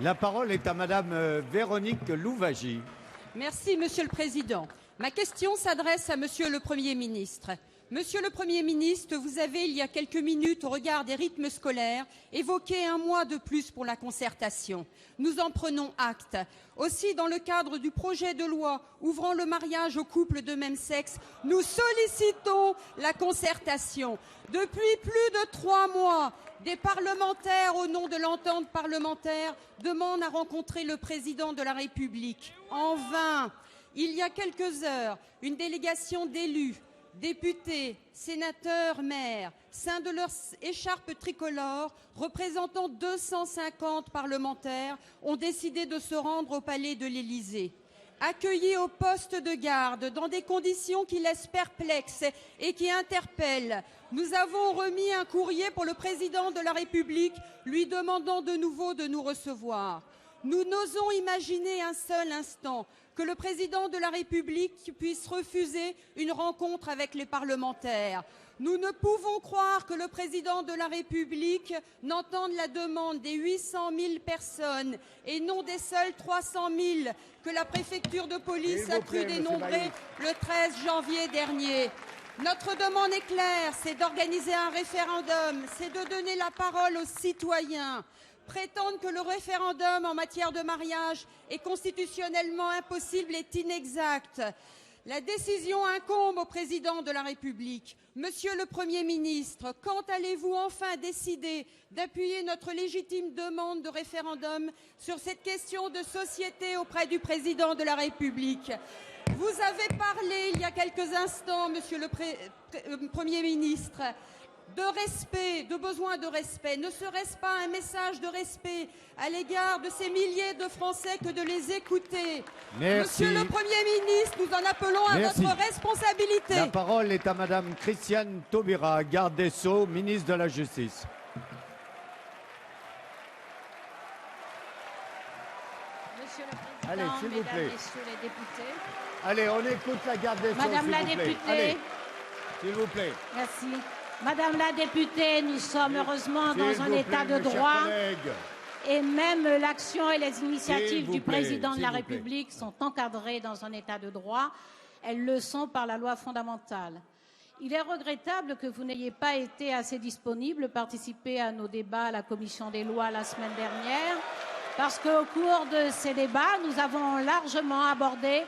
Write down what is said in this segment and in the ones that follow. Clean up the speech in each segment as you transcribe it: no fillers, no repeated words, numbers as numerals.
La parole est à Madame Véronique Louwagie. Merci, Monsieur le Président. Ma question s'adresse à Monsieur le Premier ministre. Monsieur le Premier ministre, vous avez, il y a quelques minutes, au regard des rythmes scolaires, évoqué un mois de plus pour la concertation. Nous en prenons acte. Aussi, dans le cadre du projet de loi ouvrant le mariage aux couples de même sexe, nous sollicitons la concertation. Depuis plus de 3 mois, des parlementaires, au nom de l'entente parlementaire, demandent à rencontrer le président de la République. En vain. Il y a quelques heures, une délégation d'élus, députés, sénateurs, maires, ceints de leur écharpe tricolore, représentant 250 parlementaires, ont décidé de se rendre au palais de l'Élysée. Accueillis au poste de garde dans des conditions qui laissent perplexes et qui interpellent, nous avons remis un courrier pour le président de la République lui demandant de nouveau de nous recevoir. Nous n'osons imaginer un seul instant que le président de la République puisse refuser une rencontre avec les parlementaires. Nous ne pouvons croire que le président de la République n'entende la demande des 800 000 personnes et non des seuls 300 000 que la préfecture de police a cru dénombrer le 13 janvier dernier. Notre demande est claire, c'est d'organiser un référendum, c'est de donner la parole aux citoyens. Prétendre que le référendum en matière de mariage est constitutionnellement impossible est inexact. La décision incombe au président de la République. Monsieur le Premier ministre, quand allez-vous enfin décider d'appuyer notre légitime demande de référendum sur cette question de société auprès du président de la République? Vous avez parlé il y a quelques instants, Monsieur le Premier ministre, de respect, de besoin de respect. Ne serait-ce pas un message de respect à l'égard de ces milliers de Français que de les écouter? Merci. Monsieur le Premier ministre, nous en appelons à votre responsabilité. La parole est à Madame Christiane Taubira, garde des Sceaux, ministre de la Justice. Monsieur le Président, Allez, s'il vous Mesdames, plaît. Messieurs les députés. Allez, on écoute la garde des Sceaux, Madame la s'il vous plaît. députée. Allez, s'il vous plaît. Merci. Madame la députée, nous sommes heureusement S'il dans vous un plaît, état de mes chers droit collègues. et même l'action et les initiatives S'il vous du plaît, président de s'il la vous plaît. République sont encadrées dans un état de droit. Elles le sont par la loi fondamentale. Il est regrettable que vous n'ayez pas été assez disponible, participer à nos débats à la commission des lois la semaine dernière, parce qu'au cours de ces débats, nous avons largement abordé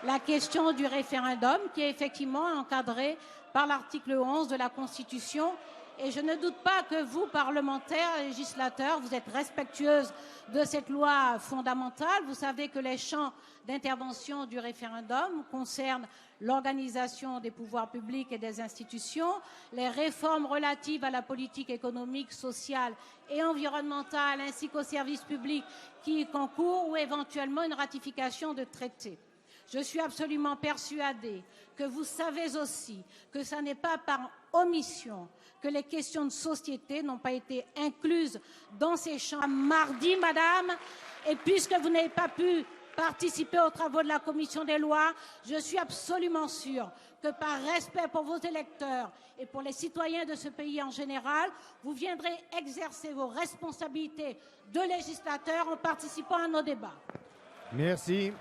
la question du référendum, qui est effectivement encadrée par l'article 11 de la Constitution. Et je ne doute pas que vous, parlementaires et législateurs, vous êtes respectueuses de cette loi fondamentale. Vous savez que les champs d'intervention du référendum concernent l'organisation des pouvoirs publics et des institutions, les réformes relatives à la politique économique, sociale et environnementale, ainsi qu'aux services publics qui y concourent, ou éventuellement une ratification de traités. Je suis absolument persuadée que vous savez aussi que ce n'est pas par omission que les questions de société n'ont pas été incluses dans ces champs. Mardi, madame, et puisque vous n'avez pas pu participer aux travaux de la commission des lois, je suis absolument sûre que par respect pour vos électeurs et pour les citoyens de ce pays en général, vous viendrez exercer vos responsabilités de législateur en participant à nos débats. Merci.